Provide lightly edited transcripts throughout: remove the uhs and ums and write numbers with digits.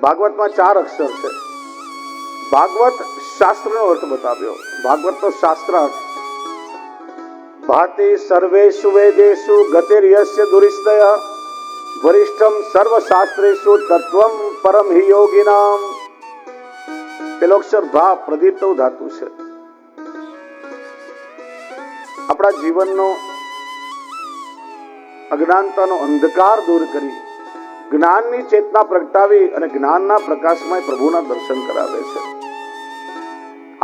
ભાગવતમાં 4 અક્ષર છે. ભાગવત શાસ્ત્રનો અર્થ બતાવ્યો. ભાગવતનો શાસ્ત્ર અર્થ ભાતિ સર્વેષુ વેદેષુ ગતિર્યસ્ય દુરિસ્તય વરિષ્ઠમ સર્વશાસ્ત્રેષુ તત્વમ પરમ હિ યોગિનામ. પેલો અક્ષર ભા પ્રદીપ્ત ધાતુ છે. આપણા જીવનનો અજ્ઞાનતાનો અંધકાર દૂર કરી જ્ઞાનની ચેતના પ્રગટાવી અને જ્ઞાનના પ્રકાશમાં પ્રભુના દર્શન કરાવે છે.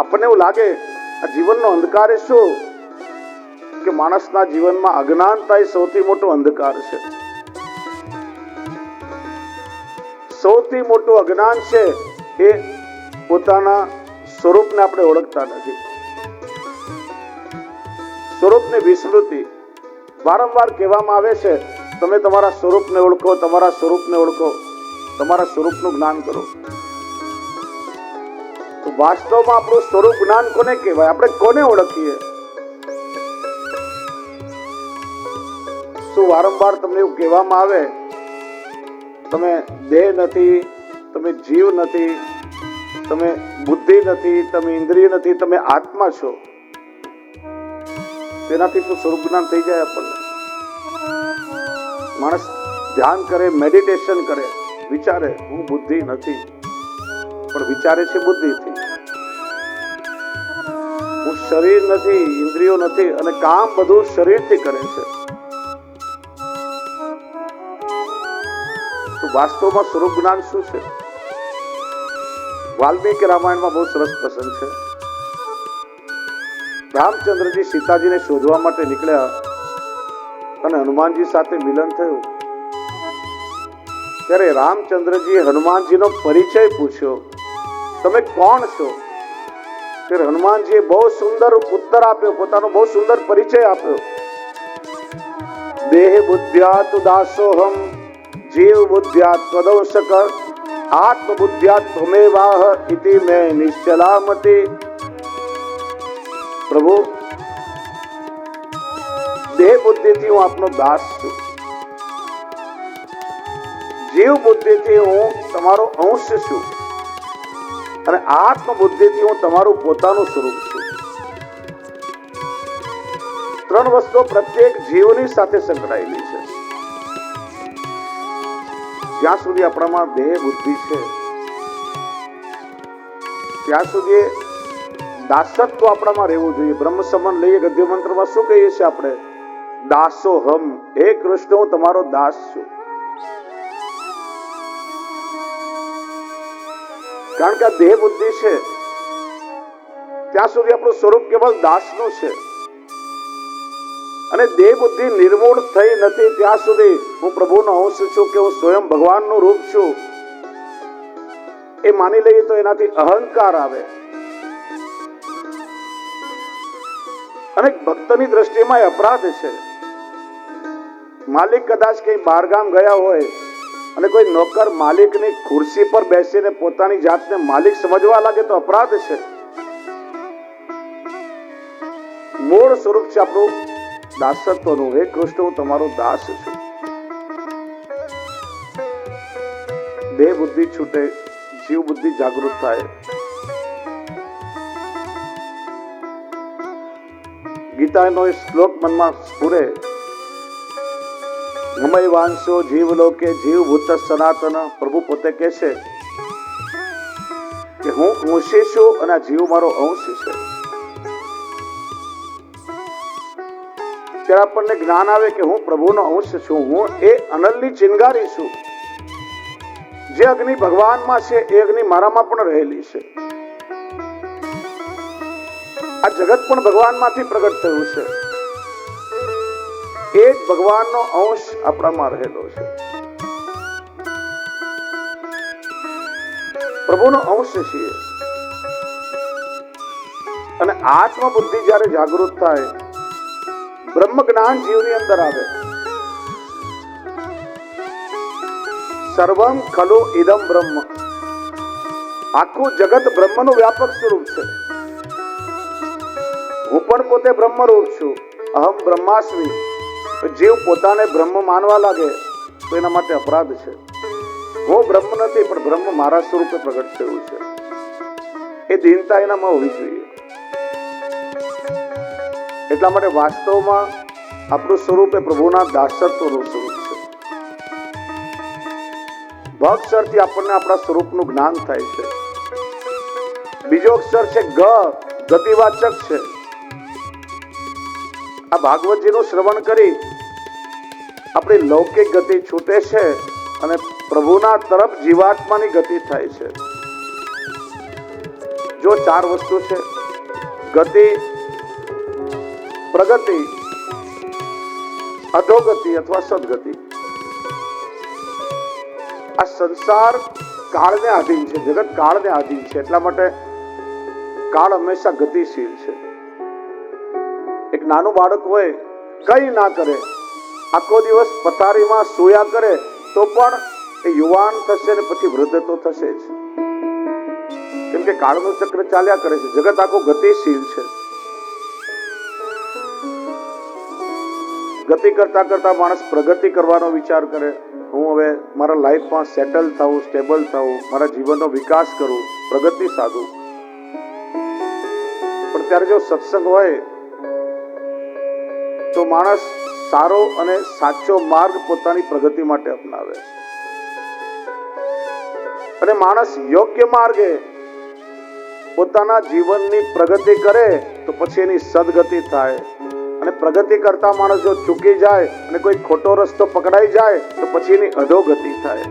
આપણને એવું લાગે આ જીવનનો અંધકાર એ શું કે માણસના જીવનમાં અજ્ઞાનતા એ સૌથી મોટો અંધકાર છે. સૌથી મોટું અજ્ઞાન છે એ પોતાના સ્વરૂપને આપણે ઓળખતા નથી. સ્વરૂપની વિસ્મૃતિ. વારંવાર કહેવામાં આવે છે તમે તમારા સ્વરૂપને ઓળખો, તમારા સ્વરૂપને ઓળખો, તમારા સ્વરૂપનું જ્ઞાન કરો. તો વાસ્તવમાં આપણું સ્વરૂપ જ્ઞાન કોને કહેવાય? આપણે કોને ઓળખીએ? શું વારંવાર તમને એવું કહેવામાં આવે તમે દેહ નથી, તમે જીવ નથી, તમે બુદ્ધિ નથી, તમે ઇન્દ્રિય નથી, તમે આત્મા છો? તેનાથી શું સ્વરૂપ જ્ઞાન થઈ જાય? આપણને માણસ ધ્યાન કરે, મેડિટેશન કરે, વિચારે હું બુદ્ધિ નથી, પણ વિચારે છે બુદ્ધિથી. હું શરીર નથી, ઇન્દ્રિયો નથી, અને કામ બધું શરીરથી કરે છે. તો વાસ્તવમાં સ્વરૂપ જ્ઞાન શું છે? વાલ્મીકી રામાયણમાં બહુ સરસ પ્રસંગ છે. રામચંદ્રજી સીતાજીને શોધવા માટે નીકળ્યા અને હનુમાનજી સાથે મિલન થયું. ત્યારે રામચંદ્રજીએ હનુમાનજીનો પરિચય પૂછ્યો, તમે કોણ છો? ત્યારે હનુમાનજીએ બહુ સુંદર ઉત્તર આપ્યો, પોતાનો બહુ સુંદર પરિચય આપ્યો. દેહ બુદ્ધ્યા તુ દાસોહમ, જીવ બુદ્ધ્યા ત્વદંશક, આત્મ બુદ્ધ્યા ત્વમેવાહ ઇતિ મે નિશ્ચલામતી. પ્રભુ, દેહ બુદ્ધિથી હું આપનો દાસ છું, જીવ બુદ્ધિથી હું તમારો અંશ છું, અને આત્મ બુદ્ધિથી હું તમારું પોતાનું સ્વરૂપ છું. 3 વસ્તુઓ પ્રત્યેક જીવની સાથે સંકળાયેલી છે. જ્યાં સુધી આપણામાં દેહ બુદ્ધિ છે ત્યાં સુધી દાસત્વ આપણામાં રહેવું જોઈએ. બ્રહ્મ સંબંધ લઈએ ગદ્ય મંત્રમાં શું કહીએ છીએ આપણે? દાસોહમ, હે કૃષ્ણ હું તમારો દાસ છું. કારણ કે આ દેહ બુદ્ધિ છે ત્યાં સુધી આપણું સ્વરૂપ કેવલ દાસનું છે. અને દેહ બુદ્ધિ નિર્મૂળ થઈ નથી ત્યાં સુધી હું પ્રભુનો અંશ છું કે હું સ્વયં ભગવાનનું રૂપ છું એ માની લઈએ તો એનાથી અહંકાર આવે. અને ભક્તની દ્રષ્ટિમાં અપરાધ છે. માલિક કદાચ કઈ બહારગામ ગયા હોય અને કોઈ નોકર માલિકની ખુરશી પર બેસીને પોતાની જાતને માલિક સમજવા લાગે તો અપરાધ છે. મૂળ સ્વરૂપ છે આપણું દાસત્વનું. હે કૃષ્ણ હું તમારો દાસ છું. દેહ બુદ્ધિ છૂટે, જીવ બુદ્ધિ જાગૃત થાય. ગીતાનો એ શ્લોક મનમાં સ્ફુરે, મમય વાંશો જીવ લોકે જીવ ભૂત સનાતન. પ્રભુ પોતે કહે છે કે હું અંશી છું અને આ જીવ મારો અંશ છે. ત્યારે આપણને જ્ઞાન આવે કે હું પ્રભુનો અંશ છું, હું એ અનલની ચિનગારી છું. જે અગ્નિ ભગવાનમાં છે એ અગ્નિ મારામાં પણ રહેલી છે. આ જગત પણ ભગવાનમાંથી પ્રગટ થયું છે. એ જ ભગવાનનો અંશ આપણામાં રહેલો છે. પ્રભુનો અંશ છીએ. અને આત્મ બુદ્ધિ જ્યારે જાગૃત થાય, બ્રહ્મ જ્ઞાન જીવની અંદર આવે. સર્વમ ખલુ ઇદમ બ્રહ્મ. આખું જગત બ્રહ્મનું વ્યાપક સ્વરૂપ છે. હું પણ પોતે બ્રહ્મરૂપ છું. અહમ બ્રહ્માસ્મિ. જીવ પોતાને બ્રહ્મ માનવા લાગે તો એના માટે અપરાધ છે. હું બ્રહ્મ નથી, પણ બ્રહ્મ મારા સ્વરૂપે પ્રગટ થયું છે. એ દીનતા એનામાં હોવી જોઈએ. એટલા માટે વાસ્તવમાં આપણું સ્વરૂપ એ પ્રભુના દાસત્વનું સ્વરૂપ છે. ભ અક્ષરથી આપણને આપણા સ્વરૂપનું જ્ઞાન થાય છે. બીજો અક્ષર છે ગ, ગતિવાચક છે. આ ભાગવતજીનું શ્રવણ કરી આપણી લૌકિક ગતિ છૂટે છે અને પ્રભુના તરફ જીવાત્માની ગતિ થાય છે. જો ચાર વસ્તુ છે: ગતિ, પ્રગતિ, અધોગતિ અથવા સદગતિ. આ સંસાર કાળને આધીન છે, જગત કાળને આધીન છે. એટલા માટે કાળ હંમેશા ગતિશીલ છે. એક નાનું બાળક હોય, કઈ ના કરે, આખો દિવસ પથારીમાં સોયા કરે તો પણ એ યુવાન થશે ને પછી વૃદ્ધ તો થશે જ. કેમ કે કાળનું ચક્ર ચાલ્યા કરે છે. જગત આખું ગતિશીલ છે. ગતિ કરતા કરતા માણસ પ્રગતિ કરવાનો વિચાર કરે. હું હવે મારા લાઈફમાં સેટલ થવું, સ્ટેબલ થવું, મારા જીવનનો વિકાસ કરું, પ્રગતિ સાધું. પણ ત્યારે જો સત્સંગ હોય તો માણસ સારો અને સાચો માર્ગ પોતાની પ્રગતિ માટે અપનાવે. અને માણસ યોગ્ય માર્ગે પોતાના જીવનની પ્રગતિ કરે તો પછી એની સદગતિ થાય. અને પ્રગતિ કરતા માણસ જો ચૂકી જાય અને કોઈ ખોટો રસ્તો પકડાઈ જાય તો પછી એની અધોગતિ થાય.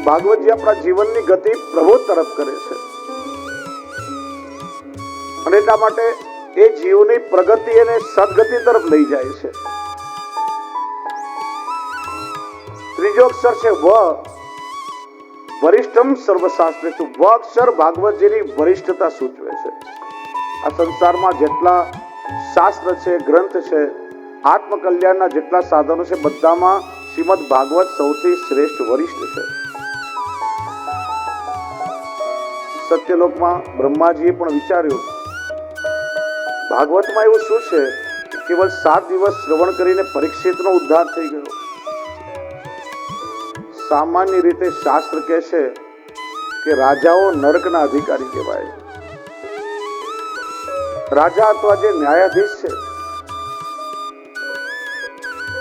ભાગવતજી આપણા જીવનની ગતિ પ્રભુ તરફ કરે છે. અને એટલા માટે એ જીવની પ્રગતિ એને સદગતિ તરફ લઈ જાય છે. ત્રીજો અક્ષર છે વ, વરિષ્ઠમ સર્વશાસ્ત્રેષુ. વ અક્ષર ભાગવતજીની વરિષ્ઠતા સૂચવે છે. આ સંસારમાં જેટલા શાસ્ત્ર છે, ગ્રંથ છે, આત્મકલ્યાણના જેટલા સાધનો છે, બધામાં શ્રીમદ ભાગવત સૌથી શ્રેષ્ઠ વરિષ્ઠ છે. સત્યલોકમાં બ્રહ્માજીએ પણ વિચાર્યું, ભાગવતમાં એવું શું છે કે કેવળ 7 દિવસ શ્રવણ કરીને પરીક્ષિતનો ઉદ્ધાર થઈ ગયો. સામાન્ય રીતે શાસ્ત્ર કહે છે કે રાજાઓ નરકના અધિકારી કહેવાય. રાજા અથવા જે ન્યાયાધીશ છે,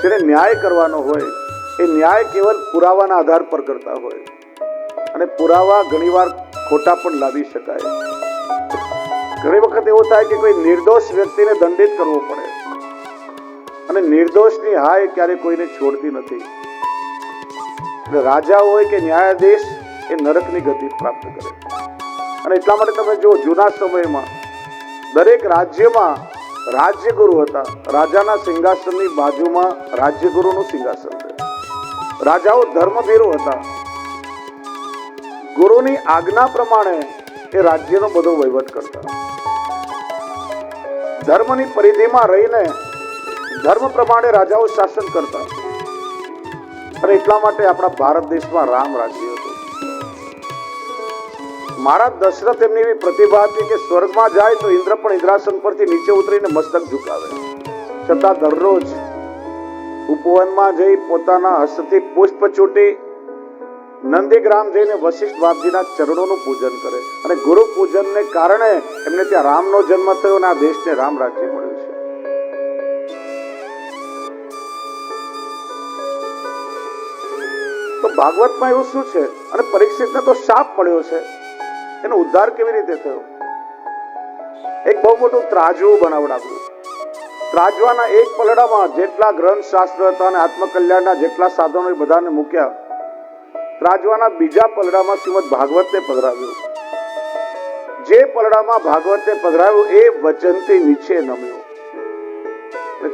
જેને ન્યાય કરવાનો હોય, એ ન્યાય કેવલ પુરાવાના આધાર પર કરતા હોય. અને પુરાવા ઘણીવાર ખોટા પણ લાવી શકાય. ઘણી વખત એવું થાય કે કોઈ નિર્દોષ વ્યક્તિને દંડિત કરવો પડે, અને નિર્દોષની હાય ક્યારે કોઈને છોડતી નથી. રાજા હોય કે ન્યાયાધીશ એ નરકની ગતિ પ્રાપ્ત કરે. અને એટલા માટે તમે જો જૂના સમયમાં દરેક રાજ્યમાં રાજ્યગુરુ હતા. રાજાના સિંહાસનની બાજુમાં રાજ્યગુરુનું સિંહાસન છે. રાજાઓ ધર્મભીરુ હતા. ગુરુની આજ્ઞા પ્રમાણે એ રાજ્યનો બધો વહીવટ કરતા. ધર્મની પરિધિમાં રહીને ધર્મ પ્રમાણે રાજાઓ શાસન કરતા. અને એટલા માટે આપણા ભારત દેશમાં રામ રાજ્ય હતું. મહારાજ દશરથ એમની એવી પ્રતિભા હતી કે સ્વર્ગમાં જાય તો ઇન્દ્ર પણ ઇન્દ્રાસન પરથી નીચે ઉતરીને મસ્તક ઝુકાવે. છતાં દરરોજ ઉપવનમાં જઈ પોતાના હસ્તથી પુષ્પ ચૂંટી નંદીગ્રામ જઈને વશિષ્ઠ બાપજીના ચરણોનું પૂજન કરે. અને ગુરુ પૂજનને કારણે એમને ત્યાં રામનો જન્મ થયો અને આ દેશને રામ રાજ્ય મળ્યું છે. તો ભાગવતમાં એવું શું છે? અને પરીક્ષિતને તો શાપ મળ્યો છે, એનો ઉદ્ધાર કેવી રીતે થયો? એક બહુ મોટું ત્રાજવું બનાવડાવ્યું. ત્રાજવાના એક પલડામાં જેટલા ગ્રંથ શાસ્ત્ર હતા અને આત્મકલ્યાણના જેટલા સાધનો બધાને મૂક્યા. ત્રાજવાના બીજા પલડામાં શ્રીમદ ભાગવતને પધરાવ્યું. જે પલડામાં ભાગવતને પધરાવ્યું એ વચનથી નીચે નમ્યું.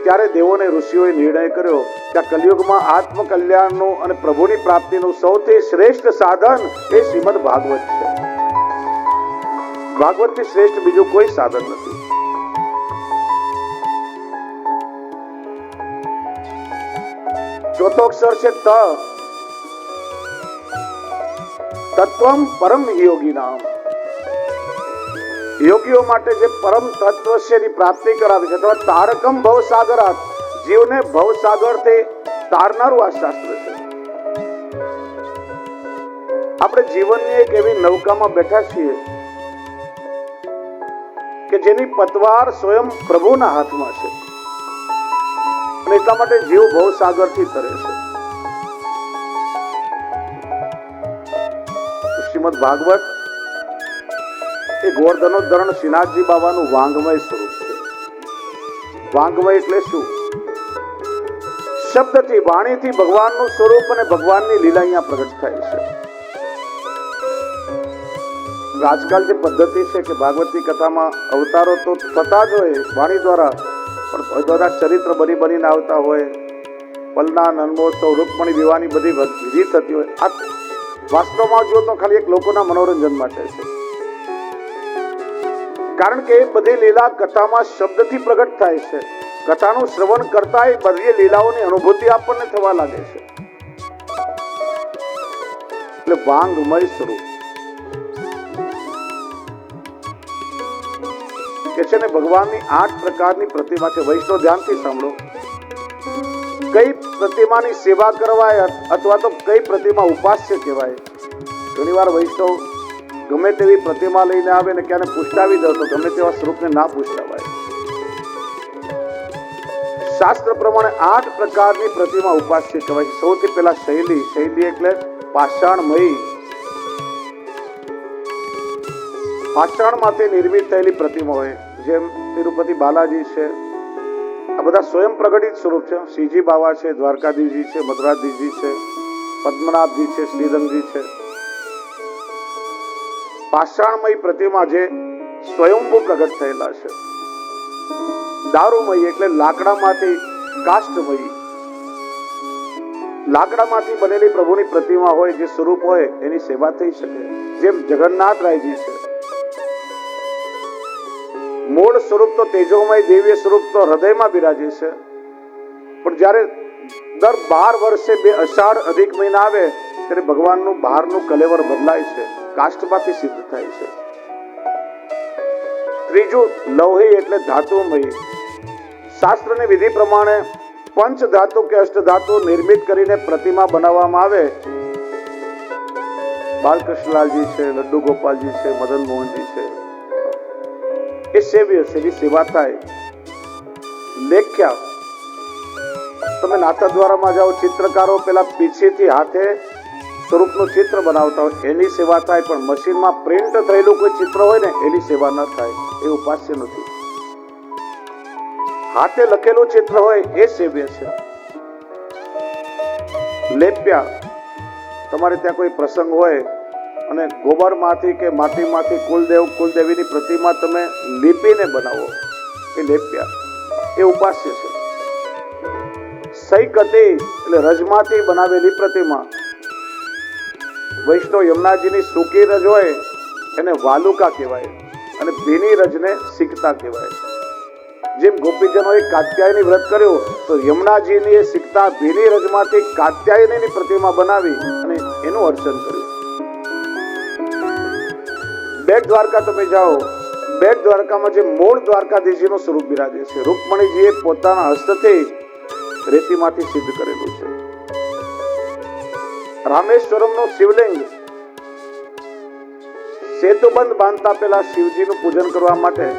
ત્યારે દેવોને ઋષિઓએ નિર્ણય કર્યો કે આ કલિયુગમાં આત્મકલ્યાણનું અને પ્રભુની પ્રાપ્તિનું સૌથી શ્રેષ્ઠ સાધન એ શ્રીમદ ભાગવત છે. ભાગવતથી શ્રેષ્ઠ બીજું કોઈ સાધન નથી. ચોથો અક્ષર છે ત. તત્વમ પરમ યોગી નામ. યોગીઓ માટે જે પરમ તત્વ છે એની પ્રાપ્તિ કરાવે છે. તારકમ ભવ સાગરાત. જીવને ભવસાગરથી તારનારું આ શાસ્ત્ર છે. આપણે જીવનની એક એવી નૌકામાં બેઠા છીએ કે જેની પતવાર સ્વયં પ્રભુના હાથમાં છે અને એટલા માટે જીવ ભવસાગરથી તરે છે. શ્રીમદ ભાગવત એ ગોવર્ધનોદ્ધરણ શ્રીનાથજી બાબાનું વાંગમય સ્વરૂપ છે. વાંગમય એટલે શું? શબ્દથી, વાણીથી ભગવાનનું સ્વરૂપ અને ભગવાનની લીલા અહીંયા પ્રગટ થાય છે. આજકાલ જે પદ્ધતિ છે કે ભાગવતની કથામાં અવતારો તો થતા જ હોય વાણી દ્વારા, પણ બધા ચરિત્ર બનીને આવતા હોય, પલના નન્મોત્સવ, રૂકમણી વિવાહની બધી વિધિ થતી હોય. આ વાસ્તવમાં જો તો ખાલી એક લોકોના મનોરંજન માટે છે, કારણ કે એ બધી લીલા કથામાં શબ્દથી પ્રગટ થાય છે. કથાનું શ્રવણ કરતા એ બધી લીલાઓની અનુભૂતિ આપણને થવા લાગે છે. એટલે વાંગમય સ્વરૂપ કે છે ને ભગવાનની 8 પ્રકારની પ્રતિમા છે. વૈષ્ણવ ધ્યાનથી સાંભળો. કઈ પ્રતિમાની સેવા કરવાય અથવા તો કઈ પ્રતિમા ઉપાસ્ય કહેવાય. ઘણી વાર વૈષ્ણવ ગમે તેવી પ્રતિમા લઈને આવે ને ક્યાંને પુષ્ટાવી દો તો ગમે તેવા સ્વરૂપને ના પુષ્ટાવાય. શાસ્ત્ર પ્રમાણે 8 પ્રકારની પ્રતિમા ઉપાસ્ય કહેવાય. સૌથી પહેલા શૈલી. શૈલી એટલે પાષાણમયી, પાષાણમાંથી નિર્મિત થયેલી પ્રતિમા હોય. જેમ તિરુપતિ બાલાજી છે, આ બધા સ્વયં પ્રગટિત સ્વરૂપ છે. શ્રીજી બાવા છે, દ્વારકાધીશજી છે, મધુરાધીશજી છે, પદ્મનાભજી છે, શ્રીરંગજી છે. પાષાણમયી પ્રતિમા જે સ્વયંભૂ પ્રગટ થયેલા છે. દારૂમયી એટલે લાકડામાંથી, કાષ્ઠમયી, લાકડામાંથી બનેલી પ્રભુની પ્રતિમા હોય, જે સ્વરૂપ હોય એની સેવા થઈ શકે. જેમ જગન્નાથરાયજી છે. મૂળ સ્વરૂપ તો તેજોમય દિવ્ય સ્વરૂપ તો હૃદયમાં બિરાજે છે, પણ જ્યારે દર 12 વર્ષે 2 અષાઢ અધિક મહિના આવે ત્યારે ભગવાનનું બહારનું કલેવર બદલાય છે, કાષ્ઠમાંથી સિદ્ધ થાય છે. ત્રીજું લૌહી એટલે ધાતુમય. શાસ્ત્રની વિધિ પ્રમાણે પંચ ધાતુ કે અષ્ટ ધાતુ નિર્મિત કરીને પ્રતિમા બનાવવામાં આવે. બાલકૃષ્ણલાલજી છે, લડ્ડુ ગોપાલજી છે, મદન મોહનજી છે, એ સેવ્ય છે, એની સેવા થાય. લેખ્યા, તમે નાથદ્વારામાં જાઓ, ચિત્રકારો પેલા પીછેથી હાથે સ્વરૂપનું ચિત્ર બનાવતા હોય, એની સેવા થાય. પણ મશીનમાં પ્રિન્ટ થયેલું કોઈ ચિત્ર હોય ને એની સેવા ન થાય, એ ઉપાસ્ય નથી. હાથે લખેલું ચિત્ર હોય એ સેવ્ય છે. લેપ્યા, તમારે ત્યાં કોઈ પ્રસંગ હોય અને ગોબરમાંથી કે માટીમાંથી કુલદેવ કુલદેવીની પ્રતિમા તમે લીપીને બનાવો, એ લેપ્યા, એ ઉપાસ્ય છે. સૈકતી એટલે રજમાંથી બનાવેલી પ્રતિમા. વૈષ્ણવ યમુનાજીની સૂકી રજ હોય એને વાલુકા કહેવાય અને ભીની રજને સિકતા કહેવાય. જેમ ગોપીજનોએ કાત્યાયની વ્રત કર્યું તો યમુનાજીની એ સિકતા ભીની રજમાંથી કાત્યાયનીની પ્રતિમા બનાવી અને એનું અર્ચન કર્યું. બેટ દ્વારકા તમે જાઓ, બેટ દ્વારકામાં જે મૂળ દ્વારકાધીશજીનું સ્વરૂપ બિરાજે છે, રૂકમણીજીએ પોતાના હસ્તથી રેતીમાંથી સિદ્ધ કરેલું છે. રામેશ્વરમનું શિવલિંગ, સેતુબંધ બાંધતા પહેલા શિવજીનું પૂજન કરવા માટે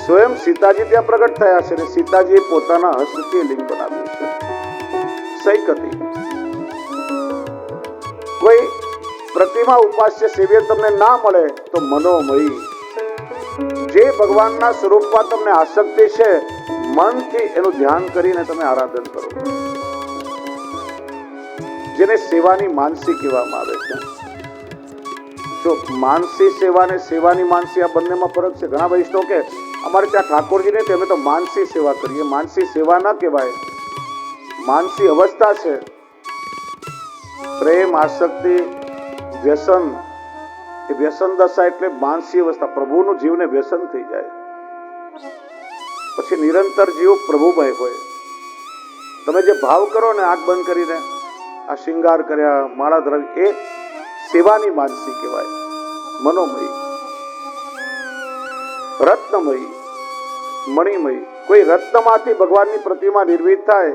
સ્વયં સીતાજી ત્યાં પ્રગટ થયા છે અને સીતાજીએ પોતાના હસ્તથી લિંગ બનાવ્યું છે. સૈકતી, કોઈ પ્રતિમા ઉપાસ્ય સેવ્ય તમને ના મળે તો મનોમયી, જે ભગવાનના સ્વરૂપમાં તમને આસક્તિ છે, મનથી એનું ધ્યાન કરીને તમે આરાધન કરો, જેને સેવાની માનસી કહેવામાં આવે છે. જો માનસી સેવા ને સેવાની માનસી, આ બંનેમાં ફરક છે. ઘણા વૈષ્ણવ કે અમારે ત્યાં ઠાકોરજી ને અમે તો માનસી સેવા કરીએ. માનસી સેવા ના કહેવાય, માનસી અવસ્થા છે. પ્રેમ, આસક્તિ, વ્યસન, એ વ્યસન દશા એટલે માનસી અવસ્થા. પ્રભુનું જીવને વ્યસન થઈ જાય પછી નિરંતર જીવ પ્રભુમય હોય. તમે જે ભાવ કરો ને, આંખ બંધ કરીને આ શિંગાર કર્યા, માળા ધરાવી, એ સેવાની માનસી કહેવાય. મનોમયી, રત્નમયી, મણિમયી, કોઈ રત્નમાંથી ભગવાનની પ્રતિમા નિર્મિત થાય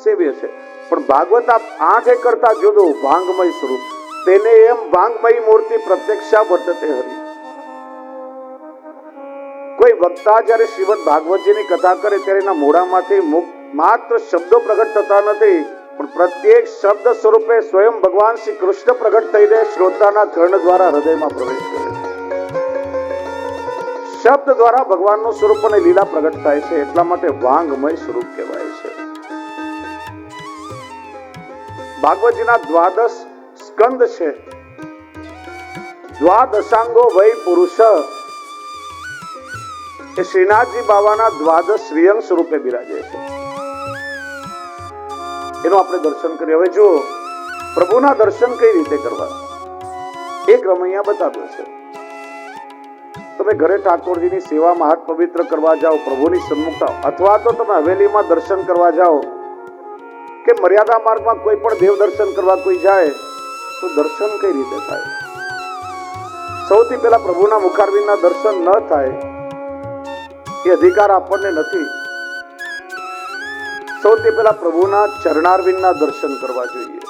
સેવ્ય છે, પણ ભાગવત આંખે કરતા જુદું ભાંગમય સ્વરૂપ, તેને એમ ભાંગમય મૂર્તિ પ્રત્યક્ષા વર્તતે હરિ. કોઈ વક્તા જ્યારે શ્રીમદ ભાગવતજીની કથા કરે ત્યારે એના મોઢામાંથી માત્ર શબ્દો પ્રગટ થતા નથી, પણ પ્રત્યેક શબ્દ સ્વરૂપે સ્વયં ભગવાન શ્રી કૃષ્ણ પ્રગટ થઈને શ્રોતાના કર્ણ દ્વારા હૃદયમાં પ્રવેશ કરે છે. શબ્દ દ્વારા ભગવાનનું સ્વરૂપ અને લીલા પ્રગટ થાય છે, એટલા માટે વાંગમય સ્વરૂપ કહેવાય છે. ભાગવતજીના દ્વાદશ સ્કંદ છે. દ્વાદશાંગો વૈ પુરુષ એ શ્રીનાથજી બાવાના દ્વાદશ શ્રીઅંગ સ્વરૂપે બિરાજે છે. એનું આપણે દર્શન કરીએ. હવે જુઓ પ્રભુના દર્શન કઈ રીતે કરવા, એક રમૈયા બતાવ્યો છે. તમે ઘરે ઠાકોરજીની સેવામાં હાથ પવિત્ર કરવા જાઓ, પ્રભુની સન્મુખતા, અથવા તો તમે હવેલીમાં દર્શન કરવા જાઓ કે મર્યાદા માર્ગમાં કોઈ પણ દેવ દર્શન કરવા કોઈ જાય તો દર્શન કઈ રીતે થાય? સૌથી પહેલા પ્રભુના મુખારવિંદના દર્શન ન થાય એ અધિકાર આપણને નથી. સૌથી પહેલા પ્રભુના ચરણારવિંદના દર્શન કરવા જોઈએ.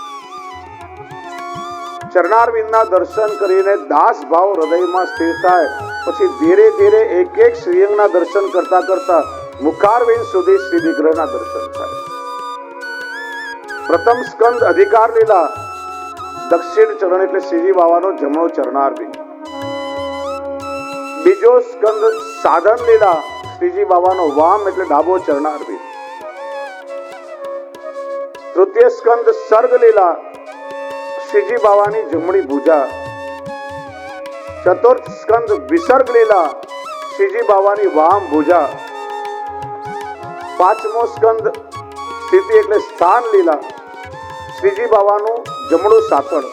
ચરણારવિંદના દર્શન કરીને દાસ ભાવ હૃદયમાં સ્થિર થાય, પછી ધીરે ધીરે એક એક શ્રીઅંગના દર્શન કરતા કરતા મુખારવિંદ સુધી શ્રી વિગ્રહના દર્શન થાય. પ્રથમ સ્કંદ અધિકાર લીલા, દક્ષિણ ચરણ એટલે શ્રીજી બાવાનો જમણો ચરણારવિંદ. બીજો સ્કંદ સાધન લીલા, શ્રીજી બાવાનો વામ એટલે ડાબો ચરણારવિંદ. તૃતીય સ્કંદ સર્ગ લીલા, શ્રીજી બાવાની જમણી ભુજા. ચતુર્થ સ્કંદ વિસર્ગ લીલા, શ્રીજી બાવાની વામ ભુજા. પાંચમો સ્કંદ સ્થિતિ એટલે સ્થાન લીલા, શ્રીજી બાવાનું જમણું સાથળ.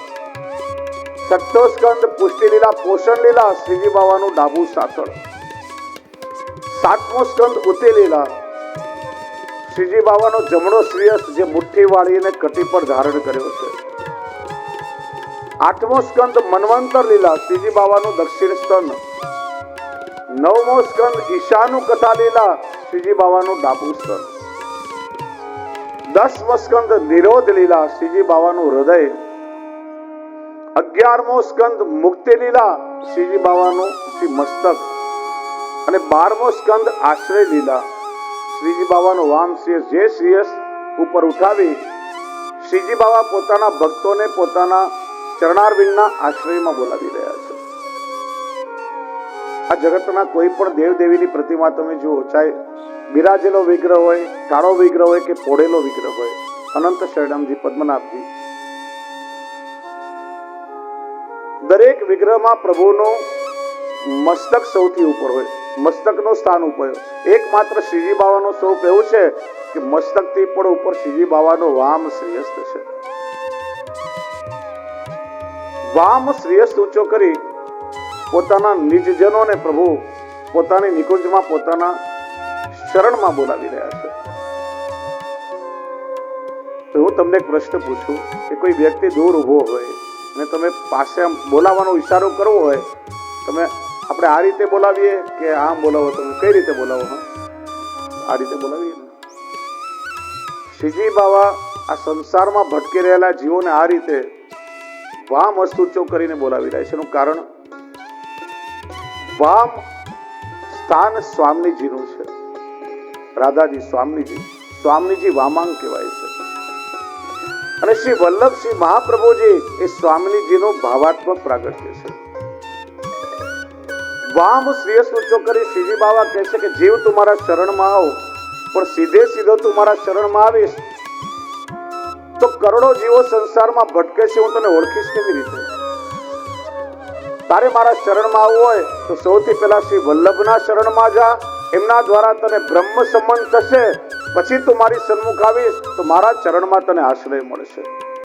છઠ્ઠો સ્કંદ પુષ્ટિ લીલા, પોષણ લીલા, શ્રીજી બાવાનું ડાબું સાથળ. સાતમો સ્કંદ ઉતે લીલા, શ્રીજી બાવાનો જમણો શ્રીયસ્ત જે મુઠ્ઠી વાળીને કટી પર ધારણ કર્યો છે. આઠમો સ્કંદ મન્વંતર લીલા, શ્રીજી બાવાનું દક્ષિણ સ્તન. નવમો સ્કંદ ઈશાનું કથા લીલા, શ્રીજી બાવાનું ડાબું સ્તન. 10મો સ્કંદ નિરોધ લીલા, શ્રીજી બાવાનું હૃદય. 11મો સ્કંદ મુક્તિ લીલા, શ્રીજી બાવાનું શ્રી મસ્તક. અને 12મો સ્કંદ આશ્રય લીલા, શ્રીજી બાવાનું વામ શ્રીયસ. જે શ્રીયસ ઉપર ઉઠાવી શ્રીજી બાવા પોતાના ભક્તોને પોતાના ચરણારવિંદના આશ્રયમાં બોલાવી રહ્યા છે. આ જગતના કોઈ પણ દેવ દેવીની પ્રતિમા તમે જુઓ, ચાહે બિરાજેલો વિગ્રહ હોય, કાળો વિગ્રહ હોય કે પોડેલો વિગ્રહ હોય, અનંત શરણમજી, પદ્મનાભજી, દરેક વિગ્રહમાં પ્રભુનું મસ્તક સૌથી ઉપર હોય, મસ્તકનું સ્થાન ઉપર. એકમાત્ર શ્રીજી બાવાનું સ્વરૂપ એવું છે કે મસ્તકથી પણ ઉપર શ્રીજી બાવાનો વામ શ્રેયસ્ત છે. વામ શ્રેયસ્ત ઊંચો કરી પોતાના નિજજનોને પ્રભુ પોતાની નિકુંજમાં પોતાના શરણમાં બોલાવી રહ્યા છે. તો હું તમને એક પ્રશ્ન પૂછું કે કોઈ વ્યક્તિ દૂર ઉભો હોય અને તમે પાસે બોલાવવાનો ઈશારો કરવો હોય, તમે આપણે આ રીતે બોલાવીએ કે આમ બોલાવો? તમે કઈ રીતે બોલાવો? આ રીતે બોલાવીએ. શ્રીજી બાવા આ સંસારમાં ભટકી રહેલા જીવોને આ રીતે વામ હસ્ત ઊંચો કરીને બોલાવી રહ્યા છે. એનું કારણ, વામ સ્થાન સ્વામીજીનું છે. રાધાજી સ્વામીજી વામાંગ કહેવાય છે. અને શ્રી વલ્લભ શ્રી મહાપ્રભુજી એ સ્વામીજીનું ભાવાત્મક પ્રાગટ્ય છે. વામ શ્રેયસ ઊંચો કરી શ્રીજી બાવા કહે છે કે જીવ તું મારા શરણમાં આવ, પણ સીધે સીધો તું મારા શરણમાં આવીશ તો કરોડો જીવો સંસારમાં ભટકે છે, હું તને ઓળખીશ કેવી રીતે? તારે મારા શરણમાં આવવું હોય તો સૌથી પહેલા શ્રી વલ્લભના શરણમાં જા. એમના દ્વારા તને બ્રહ્મ સંબંધ થશે, પછી તું મારી સન્મુખ આવીશ તો મારા ચરણમાં તને આશ્રય મળશે.